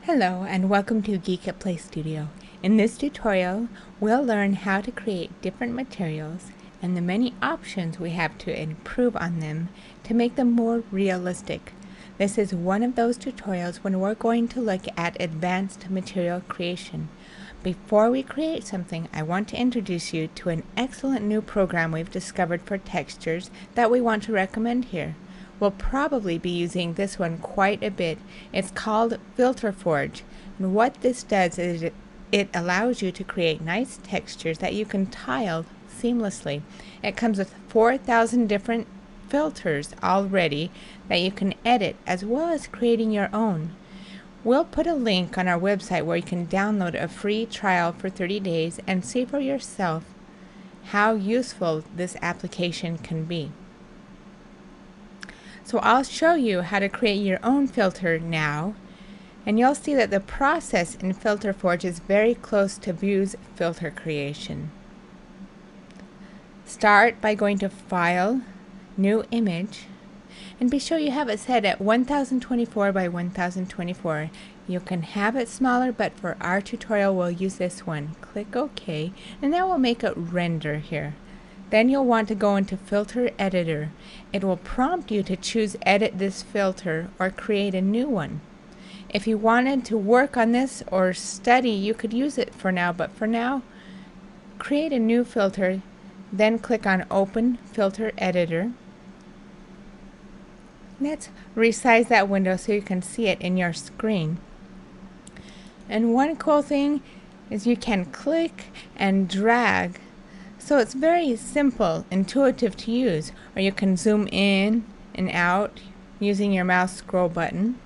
Hello and welcome to Geekatplay Studio. In this tutorial, we'll learn how to create different materials and the many options we have to improve on them to make them more realistic. This is one of those tutorials when we're going to look at advanced material creation. Before we create something, I want to introduce you to an excellent new program we've discovered for textures that we want to recommend here. We'll probably be using this one quite a bit. It's called Filter Forge, and what this does is it allows you to create nice textures that you can tile seamlessly. It comes with 4,000 different filters already that you can edit, as well as creating your own. We'll put a link on our website where you can download a free trial for 30 days and see for yourself how useful this application can be. So I'll show you how to create your own filter now, and you'll see that the process in Filter Forge is very close to Vue's filter creation. Start by going to File, New Image, and be sure you have it set at 1024 by 1024. You can have it smaller, but for our tutorial we'll use this one. Click OK, and that will make it render here. Then you'll want to go into Filter Editor. It will prompt you to choose Edit this filter or create a new one. If you wanted to work on this or study, you could use it for now, but for now, create a new filter, then click on Open Filter Editor. Let's resize that window so you can see it in your screen. And one cool thing is you can click and drag. So it's very simple, intuitive to use, or you can zoom in and out using your mouse scroll button.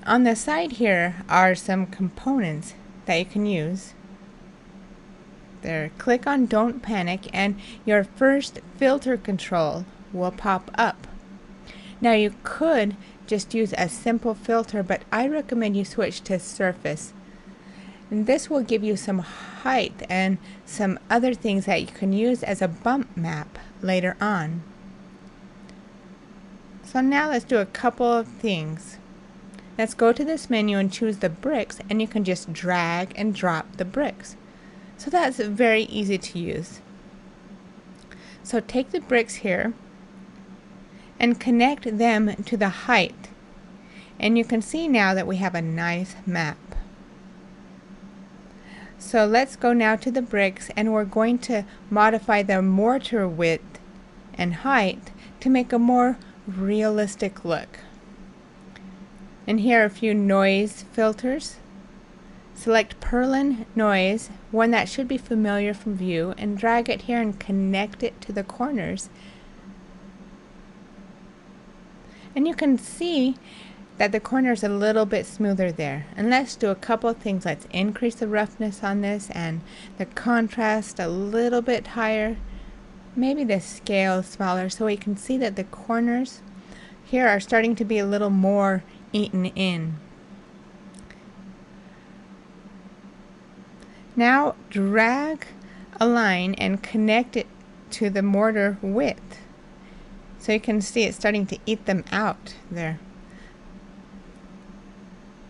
On the side here are some components that you can use. There, click on Don't Panic and your first filter control will pop up. Now you could just use a simple filter, but I recommend you switch to Surface. And this will give you some height and some other things that you can use as a bump map later on. So now let's do a couple of things. Let's go to this menu and choose the bricks, and you can just drag and drop the bricks. So that's very easy to use. So take the bricks here and connect them to the height. And you can see now that we have a nice map. So let's go now to the bricks, and we're going to modify the mortar width and height to make a more realistic look. And here are a few noise filters. Select Perlin Noise, one that should be familiar from Vue, and drag it here and connect it to the corners. And you can see that the corner is a little bit smoother there. And let's do a couple of things. Let's increase the roughness on this and the contrast a little bit higher. Maybe the scale smaller so we can see that the corners here are starting to be a little more eaten in. Now drag a line and connect it to the mortar width. So you can see it's starting to eat them out there.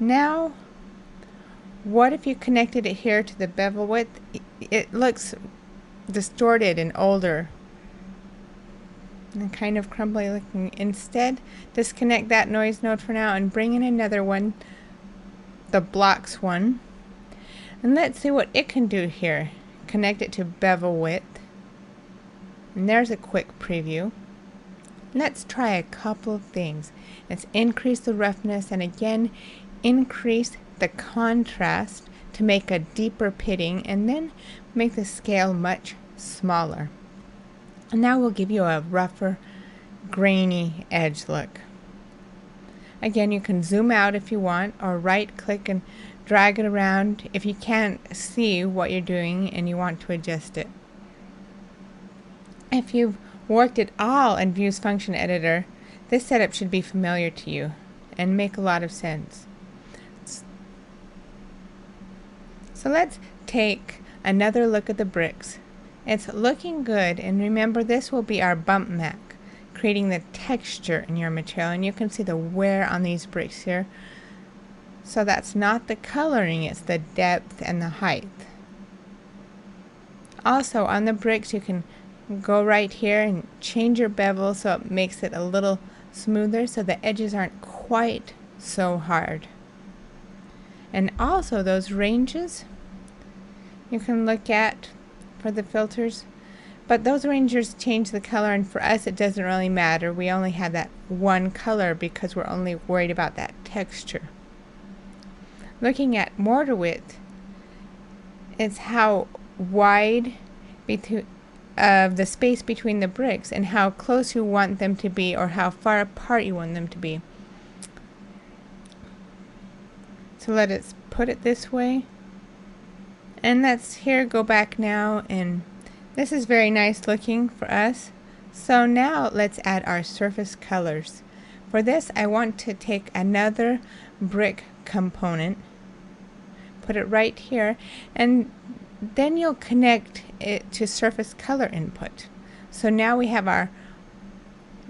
Now, what if you connected it here to the bevel width? It looks distorted and older and kind of crumbly looking. Instead, disconnect that noise node for now and bring in another one, the blocks one. And let's see what it can do here. Connect it to bevel width. And there's a quick preview. Let's try a couple of things. Let's increase the roughness and again increase the contrast to make a deeper pitting, and then make the scale much smaller. And now we'll give you a rougher, grainy edge look. Again, you can zoom out if you want, or right click and drag it around if you can't see what you're doing and you want to adjust it. If you've worked at all in Vue's function editor, this setup should be familiar to you and make a lot of sense. So let's take another look at the bricks. It's looking good, and remember this will be our bump map, creating the texture in your material, and you can see the wear on these bricks here. So that's not the coloring, it's the depth and the height. Also on the bricks you can go right here and change your bevel so it makes it a little smoother so the edges aren't quite so hard. And also those ranges you can look at for the filters, but those ranges change the color, and for us it doesn't really matter. We only have that one color because we're only worried about that texture. Looking at mortar width, it's how wide of the space between the bricks and how close you want them to be or how far apart you want them to be. So let's put it this way. And let's here go back now, and this is very nice looking for us. So now let's add our surface colors. For this I want to take another brick component, put it right here, and then you'll connect it to surface color input. So now we have our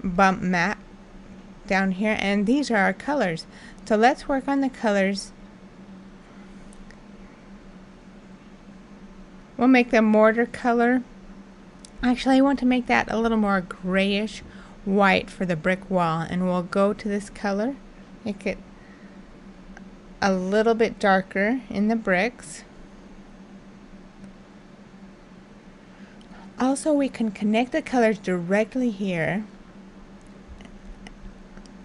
bump map down here, and these are our colors. So let's work on the colors. We'll make the mortar color. Actually, I want to make that a little more grayish white for the brick wall, and we'll go to this color, make it a little bit darker in the bricks. Also, we can connect the colors directly here,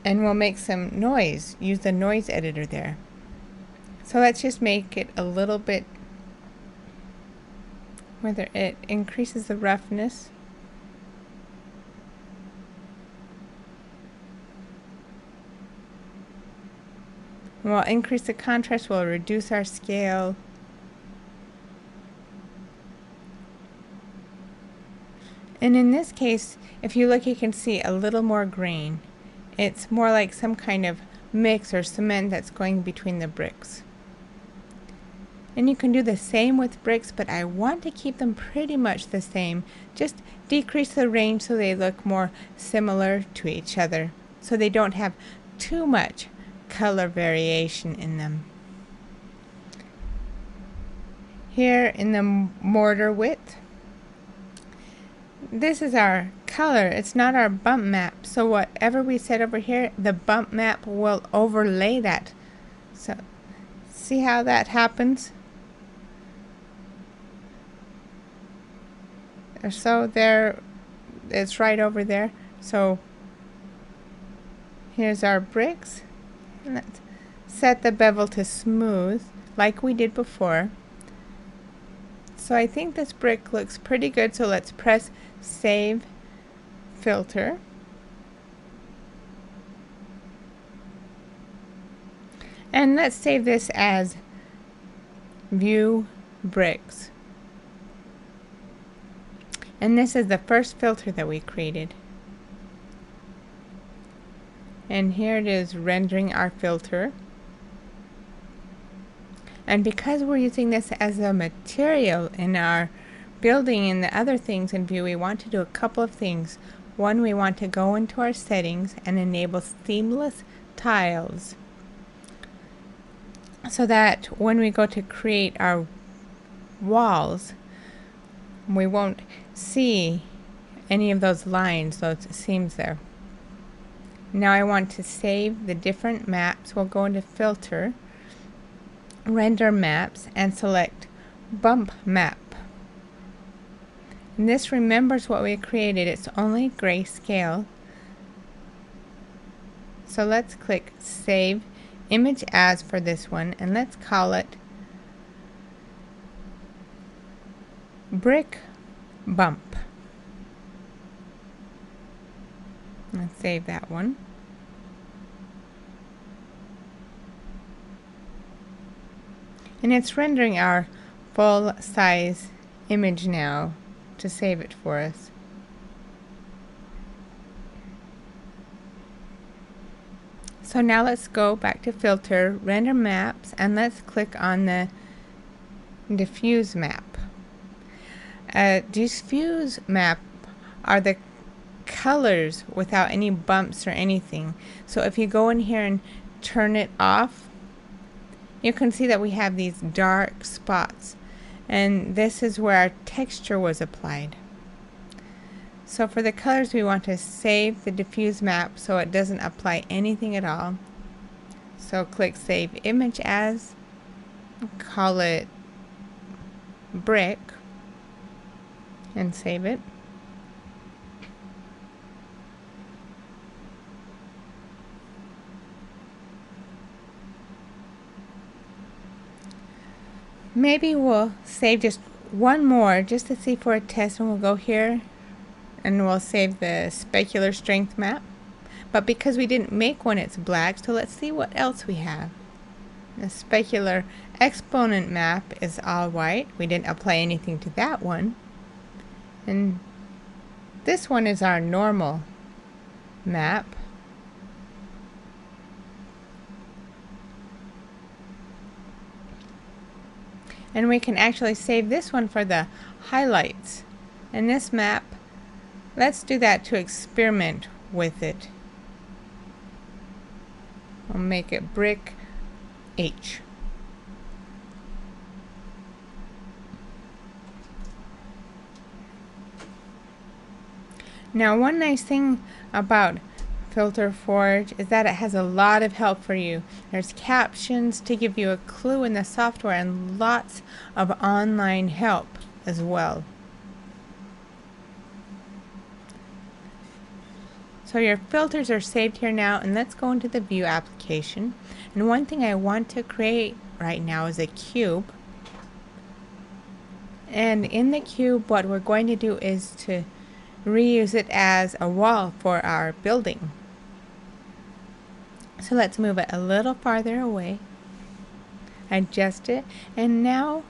and we'll make some noise, use the noise editor there. So let's just make it a little bit, whether it increases the roughness. We'll increase the contrast, we'll reduce our scale. And in this case, if you look, you can see a little more grain. It's more like some kind of mix or cement that's going between the bricks. And you can do the same with bricks, but I want to keep them pretty much the same. Just decrease the range so they look more similar to each other, so they don't have too much color variation in them. Here in the mortar width, this is our color. It's not our bump map, so whatever we set over here, the bump map will overlay that. So see how that happens? So there, it's right over there. So here's our bricks. Let's set the bevel to smooth like we did before. So I think this brick looks pretty good, so let's press Save Filter. And let's save this as View Bricks. And this is the first filter that we created. And here it is rendering our filter. And because we're using this as a material in our building and the other things in View, we want to do a couple of things. One, we want to go into our settings and enable seamless tiles, so that when we go to create our walls, we won't see any of those lines, those seams there. Now I want to save the different maps. We'll go into Filter, Render Maps, and select Bump Map. And this remembers what we created. It's only grayscale. So let's click Save Image As for this one, and let's call it Brick Bump. Let's save that one. And it's rendering our full size image now to save it for us. So now let's go back to Filter, Render Maps, and let's click on the Diffuse Map. Diffuse Map are the colors without any bumps or anything. So if you go in here and turn it off, you can see that we have these dark spots, and this is where our texture was applied. So for the colors, we want to save the diffuse map so it doesn't apply anything at all. So click Save Image As, call it Brick, and save it. Maybe we'll save just one more just to see for a test, and we'll go here and we'll save the specular strength map. But because we didn't make one, it's black, so let's see what else we have. The specular exponent map is all white. We didn't apply anything to that one. And this one is our normal map. And we can actually save this one for the highlights. And this map, let's do that to experiment with it. We'll make it Brick H. Now, one nice thing about Filter Forge is that it has a lot of help for you. There's captions to give you a clue in the software, and lots of online help as well. So your filters are saved here now, and let's go into the View application. And one thing I want to create right now is a cube. And in the cube, what we're going to do is to reuse it as a wall for our building. So let's move it a little farther away, adjust it, and now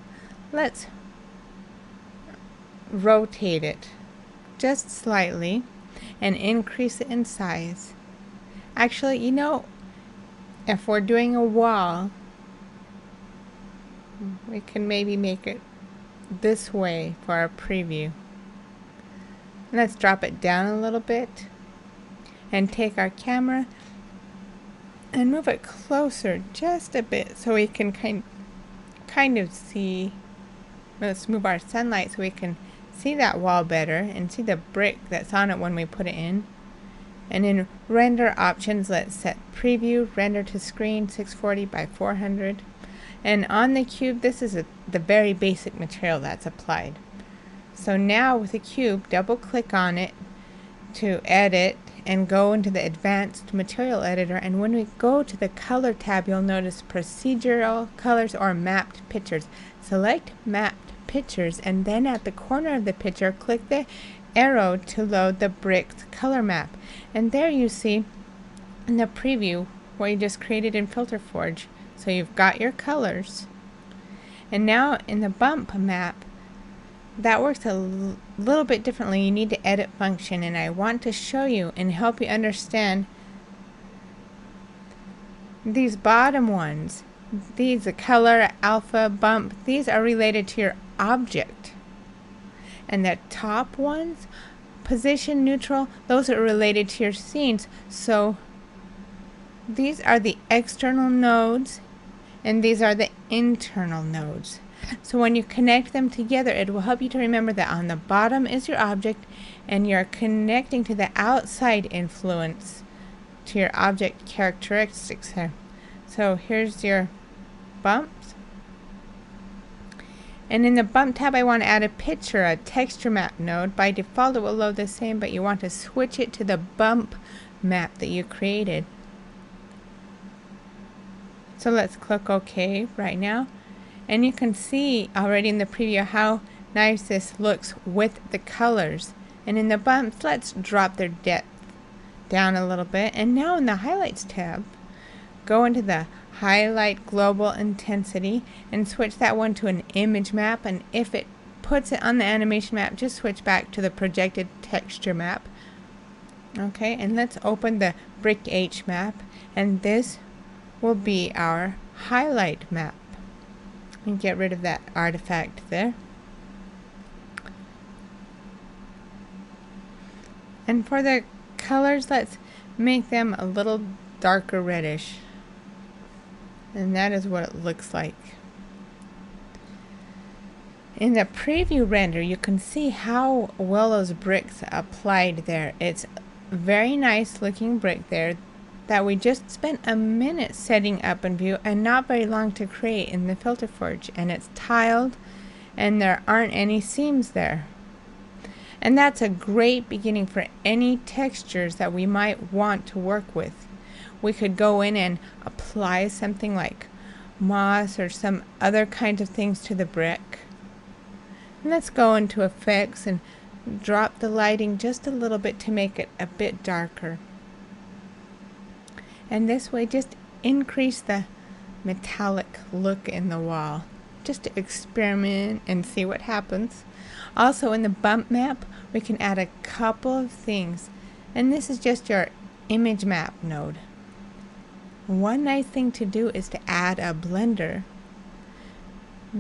let's rotate it just slightly and increase it in size. Actually, you know, if we're doing a wall, we can maybe make it this way for our preview. Let's drop it down a little bit and take our camera and move it closer just a bit so we can kind of see. Let's move our sunlight so we can see that wall better and see the brick that's on it when we put it in. And in render options, let's set preview, render to screen 640 by 400. And on the cube, this is the very basic material that's applied. So now with the cube, double click on it to edit and go into the advanced material editor, and when we go to the color tab, you'll notice procedural colors or mapped pictures. Select mapped pictures, and then at the corner of the picture, click the arrow to load the bricks color map. And there you see in the preview what you just created in Filter Forge. So you've got your colors. And now in the bump map, that works a little bit differently. You need to edit function, and I want to show you and help you understand these bottom ones. These, the color, alpha, bump, these are related to your object. And the top ones, position, neutral, those are related to your scenes. So these are the external nodes, and these are the internal nodes. So when you connect them together, it will help you to remember that on the bottom is your object, and you're connecting to the outside influence to your object characteristics here. So here's your bumps. And in the bump tab, I want to add a picture, a texture map node. By default, it will load the same, but you want to switch it to the bump map that you created. So let's click OK right now. And you can see already in the preview how nice this looks with the colors. And in the bumps, let's drop their depth down a little bit. And now in the highlights tab, go into the highlight global intensity and switch that one to an image map. And if it puts it on the animation map, just switch back to the projected texture map. Okay, and let's open the Brick H map, and this will be our highlight map. And get rid of that artifact there. And for the colors, let's make them a little darker reddish. And that is what it looks like. In the preview render, you can see how well those bricks applied there. It's very nice looking brick there that we just spent a minute setting up in View and not very long to create in the Filter Forge. And it's tiled and there aren't any seams there. And that's a great beginning for any textures that we might want to work with. We could go in and apply something like moss or some other kinds of things to the brick. And let's go into effects and drop the lighting just a little bit to make it a bit darker. And this way just increase the metallic look in the wall. Just to experiment and see what happens. Also in the bump map we can add a couple of things. And this is just your image map node. One nice thing to do is to add a blender.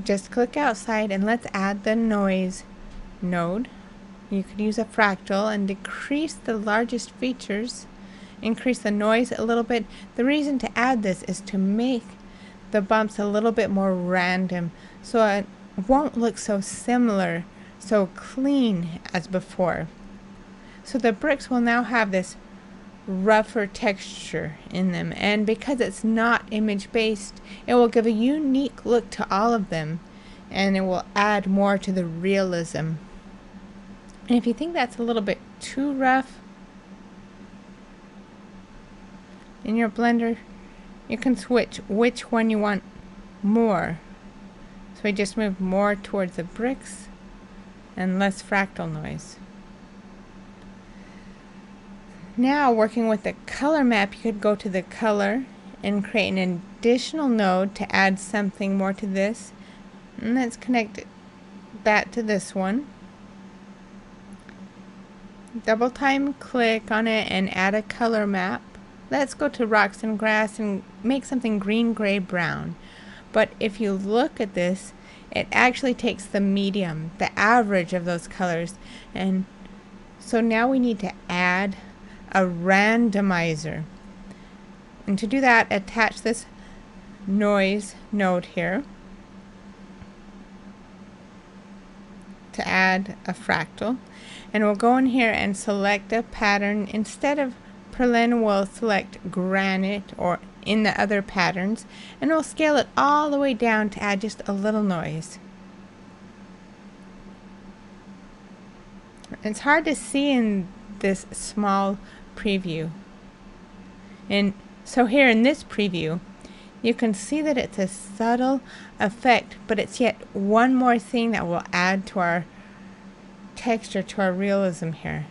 Just click outside and let's add the noise node. You could use a fractal and decrease the largest features, increase the noise a little bit. The reason to add this is to make the bumps a little bit more random so it won't look so similar, so clean as before. So the bricks will now have this rougher texture in them, and because it's not image based, it will give a unique look to all of them and it will add more to the realism. And if you think that's a little bit too rough in your blender, you can switch which one you want more. So we just move more towards the bricks and less fractal noise. Now working with the color map, you could go to the color and create an additional node to add something more to this. And let's connect that to this one. Double time click on it and add a color map. Let's go to rocks and grass and make something green, gray, brown. But if you look at this, it actually takes the medium, the average of those colors. And so now we need to add a randomizer. And to do that, attach this noise node here to add a fractal. And we'll go in here and select a pattern. Instead of Perlin, we'll select granite or in the other patterns, and we'll scale it all the way down to add just a little noise. It's hard to see in this small preview. And so here in this preview, you can see that it's a subtle effect, but it's yet one more thing that will add to our texture, to our realism here.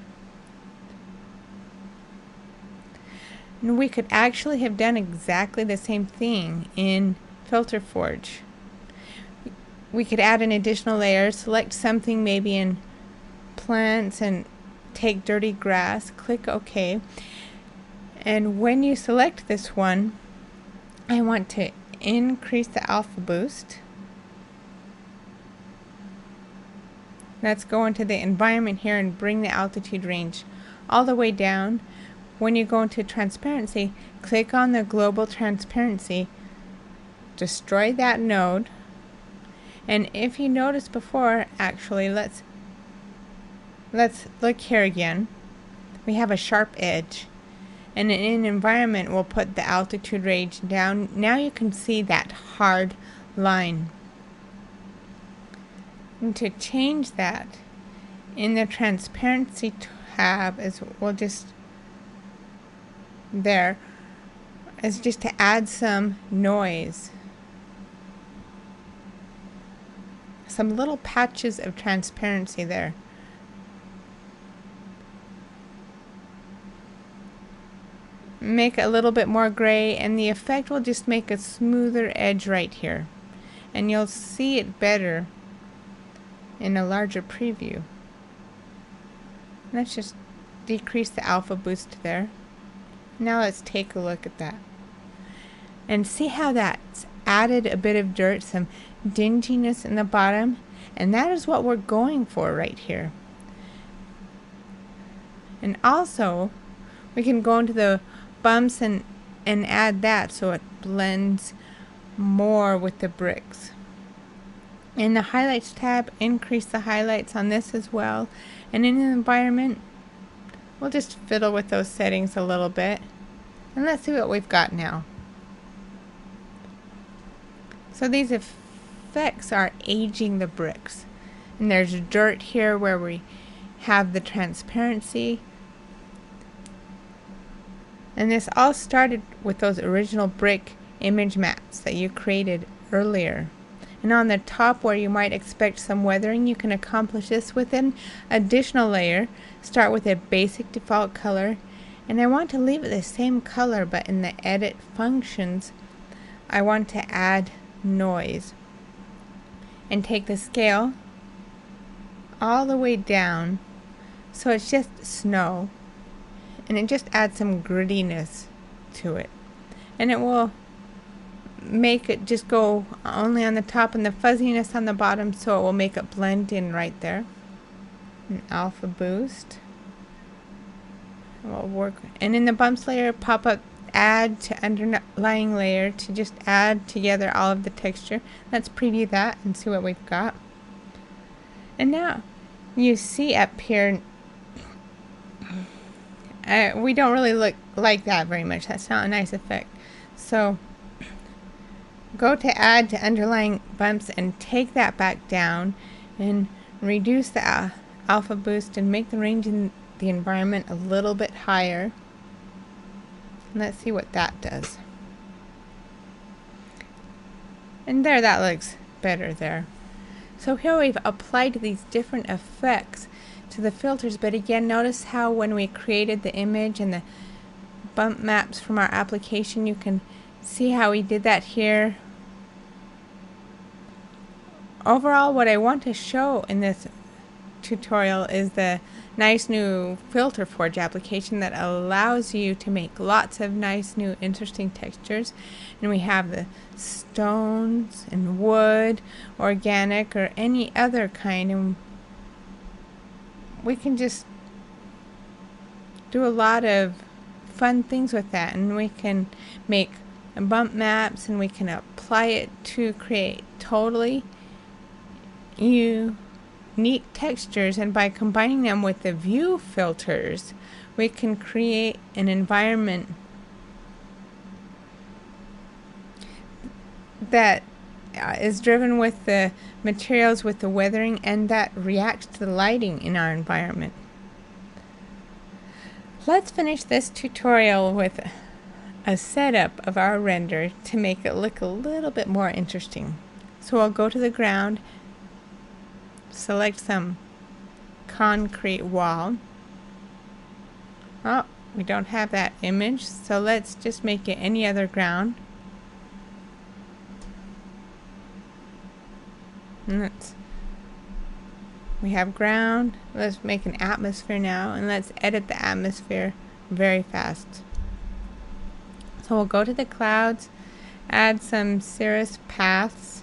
And we could actually have done exactly the same thing in Filter Forge. We could add an additional layer, select something maybe in plants and take dirty grass, click OK. And when you select this one, I want to increase the alpha boost. Let's go into the environment here and bring the altitude range all the way down. When you go into transparency, click on the global transparency, destroy that node, and if you noticed before, actually let's look here again. We have a sharp edge, and in environment we'll put the altitude range down. Now you can see that hard line. And to change that, in the transparency tab, we'll just there is just to add some noise, some little patches of transparency there. Make it a little bit more gray, and the effect will just make a smoother edge right here, and you'll see it better in a larger preview. Let's just decrease the alpha boost there. Now let's take a look at that and see how that's added a bit of dirt, some dinginess in the bottom, and that is what we're going for right here. And also we can go into the bumps and add that so it blends more with the bricks. In the highlights tab, increase the highlights on this as well. And in the environment, we'll just fiddle with those settings a little bit. And let's see what we've got now. So these effects are aging the bricks. And there's dirt here where we have the transparency. And this all started with those original brick image maps that you created earlier. And on the top where you might expect some weathering, you can accomplish this with an additional layer. Start with a basic default color. And I want to leave it the same color, but in the edit functions, I want to add noise. And take the scale all the way down so it's just snow. And it just adds some grittiness to it. And it will make it just go only on the top and the fuzziness on the bottom, so it will make it blend in right there. An alpha boost will work. And in the bumps layer, pop up add to underlying layer to just add together all of the texture. Let's preview that and see what we've got. And now you see up here, we don't really look like that very much. That's not a nice effect. So go to add to underlying bumps and take that back down and reduce the alpha boost and make the range in the environment a little bit higher. And let's see what that does. And there, that looks better there. So here we've applied these different effects to the filters, but again, notice how when we created the image and the bump maps from our application, you can see how we did that here. Overall, what I want to show in this tutorial is the nice new Filter Forge application that allows you to make lots of nice new interesting textures. And we have the stones and wood, organic, or any other kind, and we can just do a lot of fun things with that. And we can make bump maps, and we can apply it to create totally unique textures, and by combining them with the view filters, we can create an environment that is driven with the materials, with the weathering, and that reacts to the lighting in our environment. Let's finish this tutorial with a setup of our render to make it look a little bit more interesting. So I'll go to the ground, select some concrete wall. Oh, we don't have that image, so let's just make it any other ground. And we have ground. Let's make an atmosphere now, and let's edit the atmosphere very fast. So we'll go to the clouds, add some cirrus paths.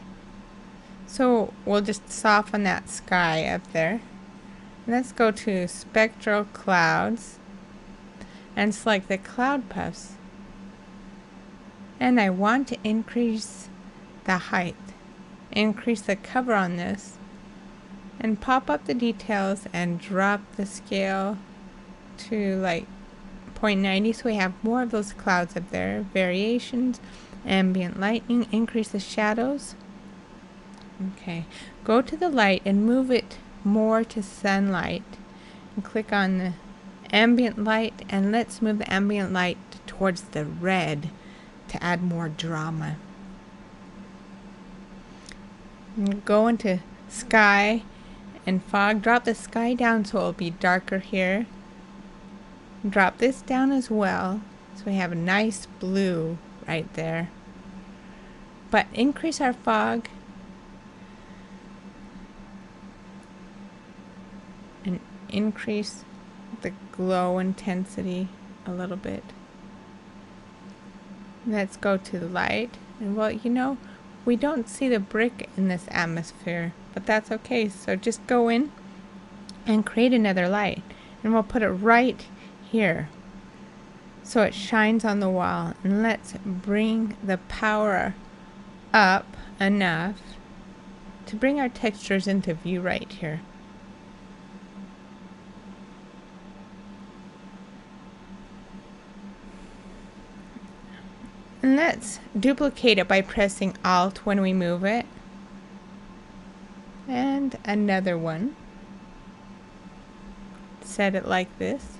So we'll just soften that sky up there. Let's go to spectral clouds and select the cloud puffs. And I want to increase the height, increase the cover on this, and pop up the details and drop the scale to like 0.90 so we have more of those clouds up there. Variations, ambient lighting, increase the shadows. Okay, go to the light and move it more to sunlight, and click on the ambient light, and let's move the ambient light towards the red to add more drama. And go into sky and fog, drop the sky down so it'll be darker here. Drop this down as well so we have a nice blue right there. But increase our fog and increase the glow intensity a little bit. Let's go to the light, and well, you know, we don't see the brick in this atmosphere, but that's okay. So just go in and create another light, and we'll put it right here so it shines on the wall. And let's bring the power up enough to bring our textures into view right here. And let's duplicate it by pressing Alt when we move it. And another one. Set it like this.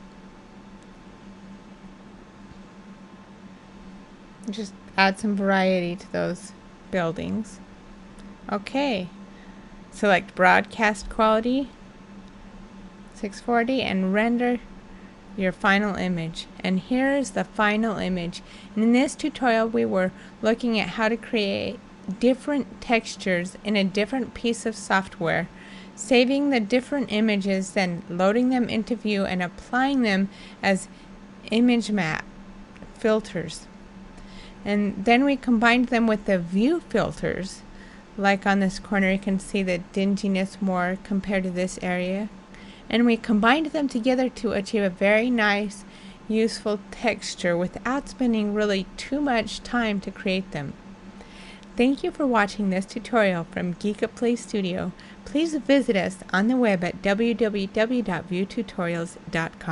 Just add some variety to those buildings. Okay. Select broadcast quality 640 and render your final image. And here is the final image. And in this tutorial we were looking at how to create different textures in a different piece of software, saving the different images, then loading them into view and applying them as image map filters. And then we combined them with the view filters. Like on this corner you can see the dinginess more compared to this area. And we combined them together to achieve a very nice, useful texture without spending really too much time to create them. Thank you for watching this tutorial from Geekatplay Studio. Please visit us on the web at www.viewtutorials.com.